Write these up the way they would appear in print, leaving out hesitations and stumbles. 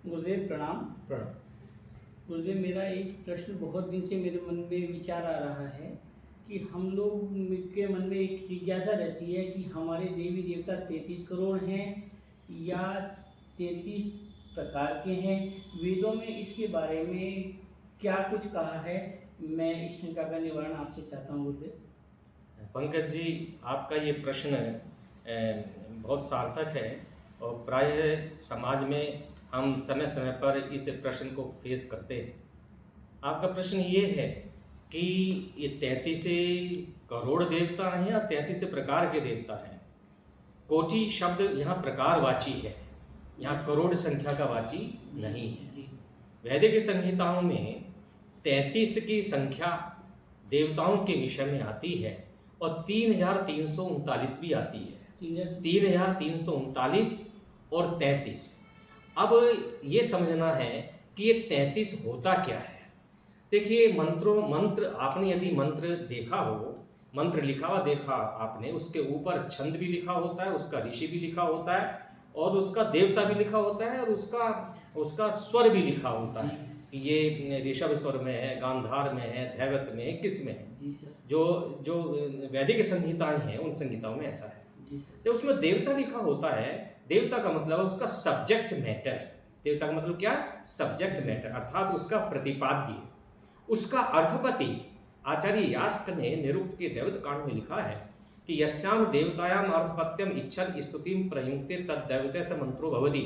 गुरुदेव प्रणाम। प्रणाम। गुरुदेव, मेरा एक प्रश्न बहुत दिन से मेरे मन में विचार आ रहा है कि हम लोग के मन में एक जिज्ञासा रहती है कि हमारे देवी देवता 33 करोड़ हैं या 33 प्रकार के हैं। वेदों में इसके बारे में क्या कुछ कहा है? मैं इस शंका का निवारण आपसे चाहता हूँ गुरुदेव। पंकज जी, आपका ये प्रश्न बहुत सार्थक है और प्रायः समाज में हम समय समय पर इस प्रश्न को फेस करते हैं। आपका प्रश्न ये है कि ये 33 करोड़ देवता हैं या 33 प्रकार के देवता हैं। कोटि शब्द यहाँ प्रकारवाची है, यहाँ करोड़ संख्या का वाची नहीं है। वैदिक संहिताओं में 33 की संख्या देवताओं के विषय में आती है और 3339 भी आती है। 3339 और 33। अब ये समझना है कि ये 33 होता क्या है। देखिए, मंत्र आपने यदि मंत्र देखा हो, मंत्र लिखा हुआ देखा आपने, उसके ऊपर छंद भी लिखा होता है, उसका ऋषि भी लिखा होता है और उसका देवता भी लिखा होता है और उसका स्वर भी लिखा होता है कि ये ऋषभ स्वर में है, गांधार में है, दैवत में है, किस में है। जी सर। जो वैदिक संहिताएं हैं उन संहिताओं में ऐसा है। जी सर। जब उसमें देवता लिखा होता है, देवता का मतलब है उसका सब्जेक्ट मैटर। देवता का मतलब क्या? सब्जेक्ट मैटर, अर्थात उसका प्रतिपाद्य, उसका अर्थपति। आचार्य यास्क ने निरुक्त के दैवत कांड में लिखा है कि यस्याम देवतायाम अर्थपत्यम इच्छन स्तुतिम प्रयुक्ते तद दैवते से मंत्रो भवति।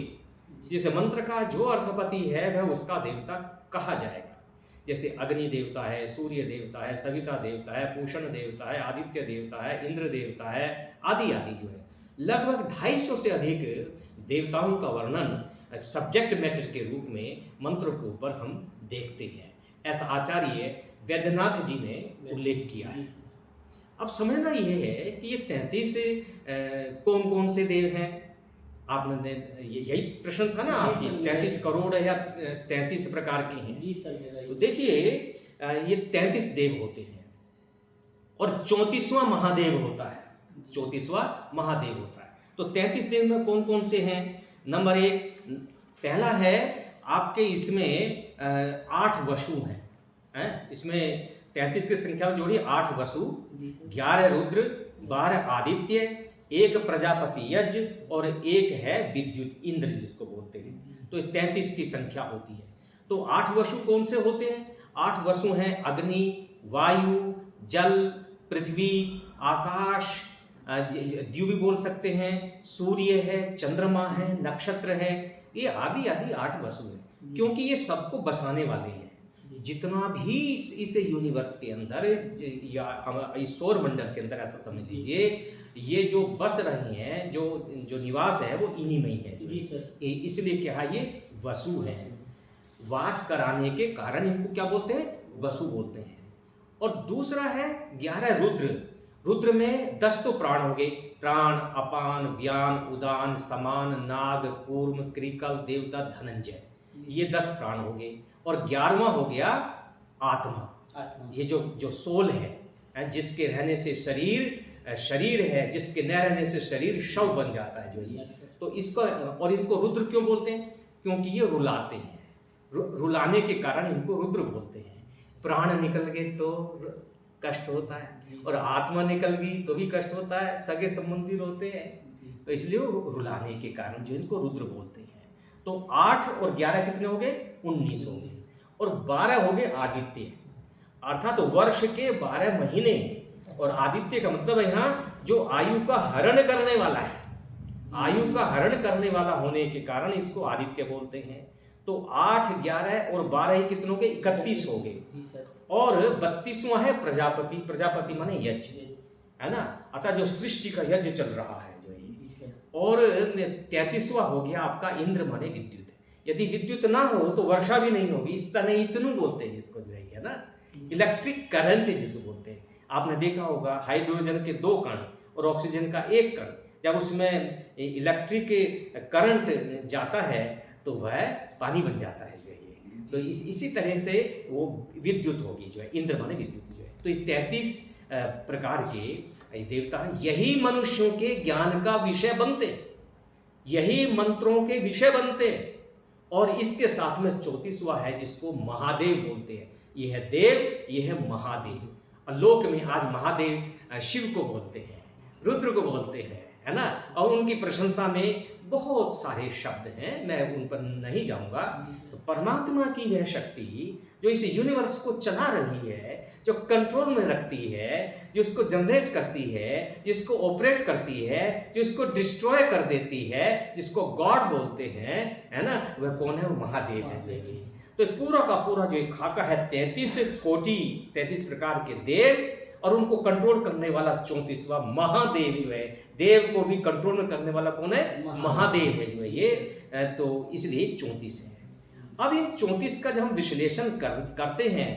जिस मंत्र का जो अर्थपति है वह उसका देवता कहा जाएगा। जैसे अग्नि देवता है, सूर्य देवता है, सविता देवता है, पूषण देवता है, आदित्य देवता है, इंद्र देवता है, आदि आदि जो है लगभग 250 से अधिक देवताओं का वर्णन सब्जेक्ट मैटर के रूप में मंत्रों के ऊपर हम देखते हैं। ऐसा आचार्य वैद्यनाथ जी ने उल्लेख किया है। अब समझना यह है कि ये 33 कौन कौन से देव हैं। आपने यही प्रश्न था ना आपकी, 33 करोड़ है या 33 प्रकार के हैं। जी सर। तो देखिए, ये 33 देव होते हैं और 34वां महादेव होता है। 34वां महादेव होता है। तो 33 देव में कौन कौन से हैं? नंबर 1, पहला है आपके इसमें 8 वसु हैं। इसमें 33 की संख्या जोड़ी 8 वसु, 11 रुद्र, 12 आदित्य, 1 प्रजापति यज्ञ और 1 है विद्युत इंद्र जिसको बोलते हैं। तो 33 की संख्या होती है। तो 8 वसु कौन से होते हैं? 8 वसु हैं अग्नि, वायु, जल, पृथ्वी, आकाश, द्यू भी बोल सकते हैं, सूर्य है, चंद्रमा है, नक्षत्र है, ये आदि आदि 8 वसु है। क्योंकि ये सबको बसाने वाले हैं। जितना भी इस यूनिवर्स के अंदर या हम इस सौर मंडल के अंदर, ऐसा समझ लीजिए, ये जो बस रहे हैं, जो निवास है वो इन्हीं में ही है। जी सर। इसलिए क्या है, ये वसु हैं। वास कराने के कारण इनको क्या बोलते हैं? वसु बोलते हैं। और दूसरा है 11 रुद्र। रुद्र में 10 तो प्राण हो गए, प्राण, अपान, व्यान, उदान, समान, नाग, कूर्म, क्रिकल, देवता, धनंजय, ये 10 प्राण हो गए। और 11वां हो गया आत्मा। ये जो सोल है, जिसके रहने से शरीर है, जिसके न रहने से शरीर शव बन जाता है जो ये। तो इसको, और इनको रुद्र क्यों बोलते हैं? क्योंकि ये रुलाते हैं। रुलाने के कारण इनको रुद्र बोलते हैं। प्राण निकल गए तो कष्ट होता है और आत्मा निकल गई तो भी कष्ट होता है, सगे संबंधी रोते हैं। तो इसलिए रुलाने के कारण जो इनको रुद्र बोलते हैं। तो 8 और 11 कितने हो गए? 19 हो गए। और 12 हो गए आदित्य, अर्थात वर्ष के 12 महीने। और आदित्य का मतलब है यहाँ जो आयु का हरण करने वाला है। आयु का हरण करने वाला होने के कारण इसको आदित्य बोलते हैं। तो 8, 11 और 12 कितने हो गए? 31 हो गए। और 32वां है प्रजापति। प्रजापति माने यज्ञ, है ना, अर्थात जो सृष्टि का यज्ञ चल रहा है जो ये। और 33वां हो गया आपका इंद्र माने विद्युत। यदि विद्युत ना हो तो वर्षा भी नहीं होगी। इस तरह इतनू बोलते हैं जिसको, जो है ना, इलेक्ट्रिक करंट जिसको बोलते हैं। आपने देखा होगा हाइड्रोजन के 2 कण और ऑक्सीजन का 1 कण, जब उसमें इलेक्ट्रिक करंट जाता है तो वह पानी बन जाता है जो है। तो इसी तरह से वो विद्युत होगी जो है, इंद्र माने विद्युत जो है। तो ये 33 प्रकार के देवता, यही मनुष्यों के ज्ञान का विषय बनते, यही मंत्रों के विषय बनते। और इसके साथ में 34वां है जिसको महादेव बोलते हैं। ये है देव, ये है महादेव। और लोक में आज महादेव शिव को बोलते हैं, रुद्र को बोलते हैं, है ना। और उनकी प्रशंसा में बहुत सारे शब्द हैं, मैं उन पर नहीं जाऊंगा। तो परमात्मा की वह शक्ति जो इस यूनिवर्स को चला रही है, जो कंट्रोल में रखती है, जो इसको जनरेट करती है, जिसको ऑपरेट करती है, जो इसको डिस्ट्रॉय कर देती है, जिसको गॉड बोलते हैं, है ना, वह कौन है? वो महादेव है जो है। तो पूरा का पूरा जो खाका है 33 कोटि 33 प्रकार के देव, और उनको कंट्रोल करने वाला 34वां महादेव जो है। देव को भी कंट्रोल में करने वाला कौन है? महादेव है जो है ये। तो इसलिए 34 है। अब इन 34 का जब हम विश्लेषण करते हैं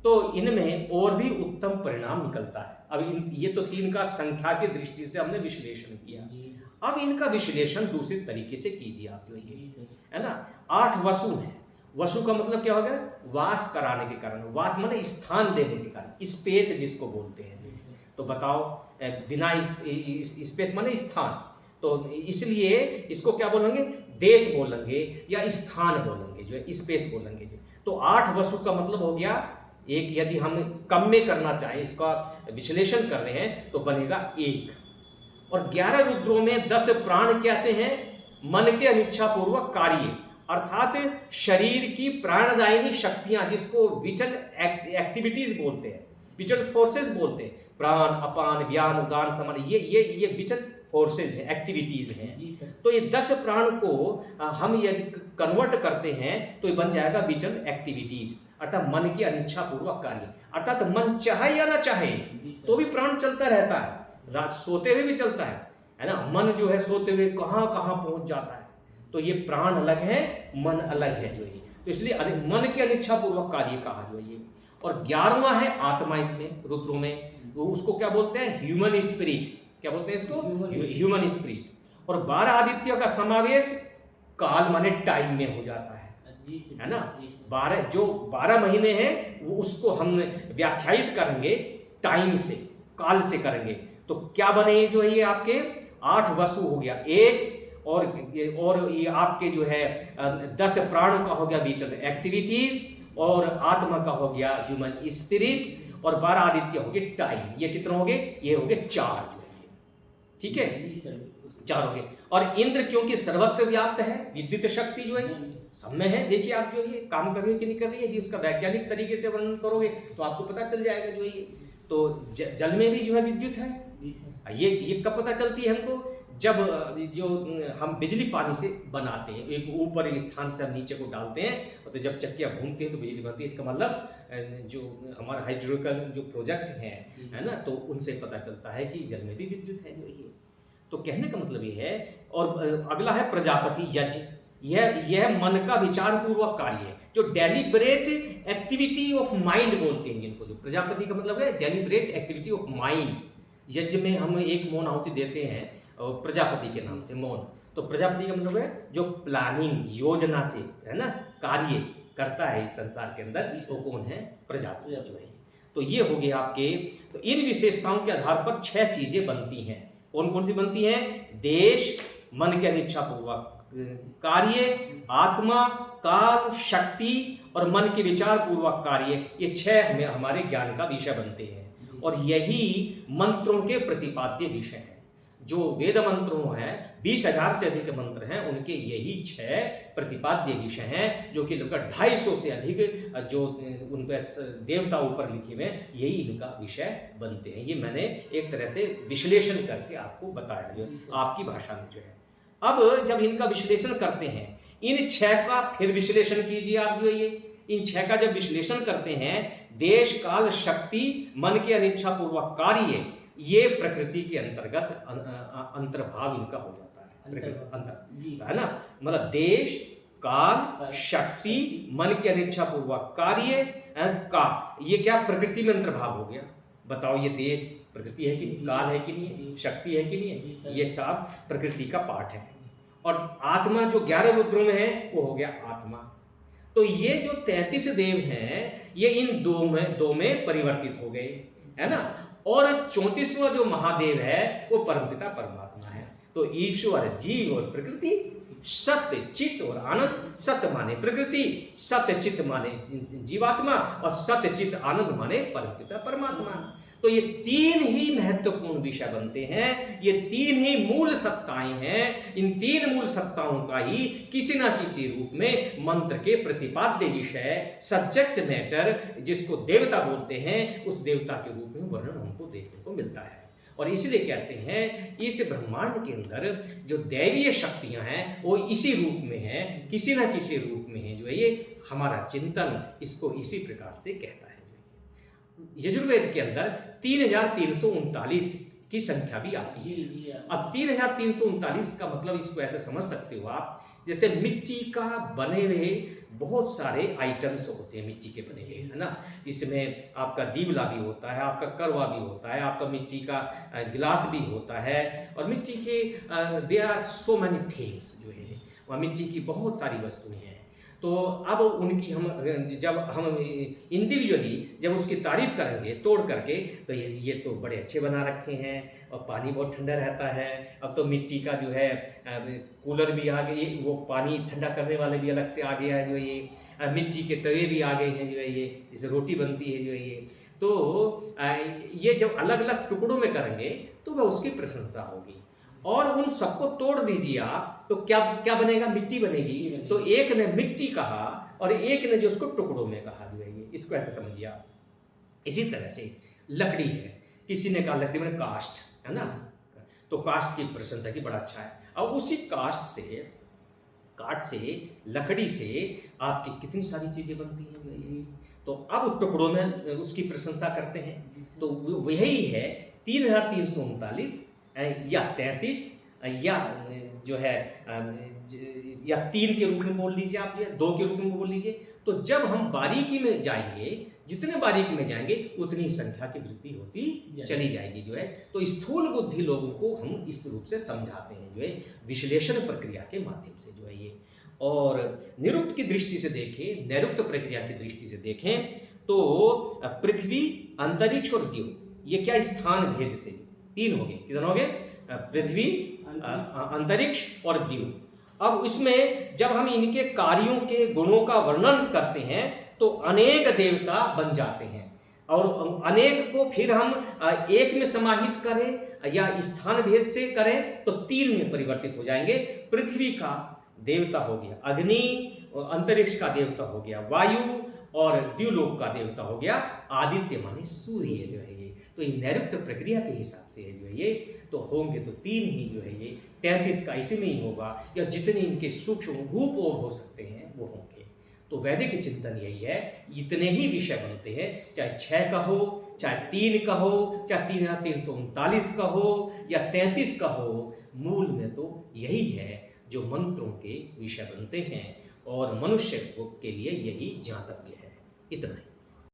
तो इनमें और भी उत्तम परिणाम निकलता है। अब ये तो 3 का संख्या की दृष्टि से हमने विश्लेषण किया। अब इनका विश्लेषण दूसरे तरीके से कीजिए आप जो ये, है ना। 8 वसु हैं। वसु का मतलब क्या हो गया? वास कराने के कारण। वास माने स्थान देने के कारण, स्पेस जिसको बोलते हैं। तो बताओ, बिना स्पेस माने स्थान, तो इसलिए इसको क्या बोलेंगे? देश बोलेंगे या स्थान बोलेंगे, जो है स्पेस बोलेंगे। तो 8 वसु का मतलब हो गया एक। यदि हम कम में करना चाहें, इसका विश्लेषण कर रहे हैं, तो बनेगा 1। और 11 रुद्रों में 10 प्राण कैसे हैं? मन के अनिच्छा पूर्वक कार्य, अर्थात शरीर की प्राणदायिनी शक्तियां, जिसको विटल एक्टिविटीज बोलते हैं, विटल फोर्सेस बोलते हैं। प्राण, अपान, व्यान, उदान, समान, ये विटल फोर्सेस हैं, एक्टिविटीज हैं। तो ये 10 प्राण को हम यदि कन्वर्ट करते हैं तो ये बन जाएगा विटल एक्टिविटीज, अर्थात मन की अनिच्छा पूर्वक कार्य। अर्थात मन चाहे या ना चाहे तो भी प्राण चलता रहता है, सोते हुए भी चलता है ना। मन जो है सोते हुए कहाँ कहाँ पहुंच जाता है। तो ये प्राण अलग है, मन अलग है जो ये। तो इसलिए मन की अनिच्छा पूर्वक कार्य कहा जो ये। और 11वां है आत्मा, इसमें रुद्रों में वो उसको क्या बोलते हैं? Human spirit. क्या बोलते हैं इसको? Human spirit. और 12 आदित्य का समावेश काल माने टाइम में हो जाता है ना। 12 महीने हैं वो उसको हम व्याख्यायित करेंगे टाइम से, काल से करेंगे। तो क्या बने जो है ये आपके 8 वसु हो गया 1, और ये आपके जो है 10 प्राणों का हो गया विटल एक्टिविटीज, और आत्मा का हो गया ह्यूमन स्पिरिट, और 12 आदित्य हो गए टाइम। ये कितने हो गए? ये हो गए 4 जो है। ठीक है, 4 हो गए। और इंद्र क्योंकि सर्वत्र व्याप्त है, विद्युत शक्ति जो है सब में है। देखिए आप जो ये काम कर रही है कि नहीं कर रही है, यदि उसका वैज्ञानिक तरीके से वर्णन करोगे तो आपको पता चल जाएगा जो ये। तो जल में भी जो है विद्युत है। ये कब पता चलती है हमको? जब जो हम बिजली पानी से बनाते हैं, एक ऊपर एक स्थान से हम नीचे को डालते हैं, तो जब चक्कियाँ घूमती हैं तो बिजली बनती है। इसका मतलब जो हमारा हाइड्रोलिकल जो प्रोजेक्ट है ना, तो उनसे पता चलता है कि जल में भी विद्युत है जो ये। तो कहने का मतलब ये है। और अगला है प्रजापति यज्ञ। यह मन का विचार पूर्वक कार्य है, जो डेलिब्रेट एक्टिविटी ऑफ माइंड बोलते हैं जिनको। जो प्रजापति का मतलब है डेलिब्रेट एक्टिविटी ऑफ माइंड। यज्ञ में हम एक मौन आहुति देते हैं प्रजापति के नाम से, मौन। तो प्रजापति का मतलब है जो प्लानिंग, योजना से, है ना, कार्य करता है इस संसार के अंदर, वो कौन है? प्रजापति जो है। तो ये हो गया आपके। तो इन विशेषताओं के आधार पर 6 चीजें बनती हैं। कौन कौन सी बनती हैं? देश, मन के अनिच्छा पूर्वक कार्य, आत्मा, काल, शक्ति और मन के विचार पूर्वक कार्य। ये 6 हमें हमारे ज्ञान का विषय बनते हैं। और यही मंत्रों के प्रतिपाद्य विषय हैं। जो वेद मंत्रों हैं, 20,000 से अधिक मंत्र हैं, उनके यही 6 प्रतिपाद्य विषय हैं, जो कि लगभग 250 से अधिक जो उन पर देवता ऊपर लिखे हुए हैं, यही इनका विषय बनते हैं। ये मैंने एक तरह से विश्लेषण करके आपको बताया जो आपकी भाषा में जो है। अब जब इनका विश्लेषण करते हैं, इन 6 का फिर विश्लेषण कीजिए आप जो ये। इन 6 का जब विश्लेषण करते हैं, देश, काल, शक्ति, मन के अनिच्छा पूर्वक कार्य, ये प्रकृति के अंतर्गत अंतर्भाव इनका हो जाता है। अंतर है ना, मतलब देश, काल, शक्ति, मन के अनिच्छा पूर्वक कार्य का, ये क्या प्रकृति में अंतर्भाव हो गया। बताओ, ये देश प्रकृति है कि नहीं? काल है कि नहीं? शक्ति है कि नहीं? ये सब प्रकृति का पार्ट है। और आत्मा जो 11 रुद्रों में है वो हो गया आत्मा। तो ये जो 33 देव हैं, ये इन दो में परिवर्तित हो गए, है ना। और 34वां जो महादेव है वो परमपिता परमात्मा है। तो ईश्वर, जीव और प्रकृति सत्य चित्त और आनंद। सत्य माने प्रकृति, सत्य चित्त माने जीवात्मा और सत्य चित्त आनंद माने परमपिता परमात्मा। तो ये तीन ही महत्वपूर्ण विषय बनते हैं, ये तीन ही मूल सत्ताएं हैं। इन तीन मूल सत्ताओं का ही किसी ना किसी रूप में मंत्र के प्रतिपाद्य विषय, सब्जेक्ट मैटर, जिसको देवता बोलते हैं, उस देवता के रूप में वर्णन हमको देखने को मिलता है। और इसलिए कहते हैं इस ब्रह्मांड के अंदर जो दैवीय शक्तियां हैं वो इसी रूप में हैं, किसी ना किसी रूप में है। जो है ये हमारा चिंतन इसको इसी प्रकार से कहता है। यजुर्वेद के अंदर 3339 की संख्या भी आती है। जी। अब 3339 का मतलब इसको ऐसे समझ सकते हो आप, जैसे मिट्टी का बने हुए बहुत सारे आइटम्स होते हैं, मिट्टी के बने हुए, है ना। इसमें आपका दीवला भी होता है, आपका करवा भी होता है, आपका मिट्टी का गिलास भी होता है, और मिट्टी के there are so many things जो है, वह मिट्टी की बहुत सारी वस्तुएं हैं। तो अब उनकी हम जब हम इंडिविजुअली जब उसकी तारीफ करेंगे तोड़ करके, तो ये तो बड़े अच्छे बना रखे हैं और पानी बहुत ठंडा रहता है। अब तो मिट्टी का जो है कूलर भी आ गए, वो पानी ठंडा करने वाले भी अलग से आ गया है। जो ये मिट्टी के तवे भी आ गए हैं, जो है ये इसमें रोटी बनती है। जो है ये तो ये जब अलग अलग टुकड़ों में करेंगे तो वह उसकी प्रशंसा होगी। और उन सबको तोड़ दीजिए आप तो क्या बनेगा, मिट्टी बनेगी। तो एक ने मिट्टी कहा और एक ने जो उसको टुकड़ों में कहा। जो है ये इसको ऐसे समझिए आप। इसी तरह से लकड़ी है, किसी ने कहा लकड़ी में कास्ट है ना, तो कास्ट की प्रशंसा की बड़ा अच्छा है। अब उसी काट से लकड़ी से आपकी कितनी सारी चीजें बनती हैं। तो अब टुकड़ों में उसकी प्रशंसा करते हैं। तो वही है 3339 या 33 या जो है या 3 के रूप में बोल लीजिए आप, 2 के रूप में बोल लीजिए। तो जब हम बारीकी में जाएंगे, जितने बारीकी में जाएंगे उतनी संख्या की वृद्धि होती चली जाएगी। जो है तो स्थूल बुद्धि लोगों को हम इस रूप से समझाते हैं, जो है विश्लेषण प्रक्रिया के माध्यम से। जो है ये और निरुक्त की दृष्टि से देखें, नैरुक्त प्रक्रिया की दृष्टि से देखें तो पृथ्वी, अंतरिक्ष और द्यू, ये क्या स्थान भेद से 3 हो गए। कितने हो गए? पृथ्वी, अंतरिक्ष और द्यू। अब इसमें जब हम इनके कार्यों के गुणों का वर्णन करते हैं तो अनेक देवता बन जाते हैं, और अनेक को फिर हम एक में समाहित करें या स्थान भेद से करें तो 3 में परिवर्तित हो जाएंगे। पृथ्वी का देवता हो गया अग्नि, अंतरिक्ष का देवता हो गया वायु, और द्युलोक का देवता हो गया आदित्य माने सूर्य। जो है ये तो ये नैरुक्त प्रक्रिया के हिसाब से है। जो है ये तो होंगे तो 3 ही। जो है ये 33 का इसी में ही होगा, या जितने इनके सूक्ष्म रूप और हो सकते हैं वो होंगे। तो वैदिक चिंतन यही है, इतने ही विषय बनते हैं, चाहे 6 का हो, चाहे 3 का हो, चाहे 3339 का हो या 33 का हो, मूल में तो यही है जो मंत्रों के विषय बनते हैं, और मनुष्य के लिए यही ज्ञातव्य है। इतना ही।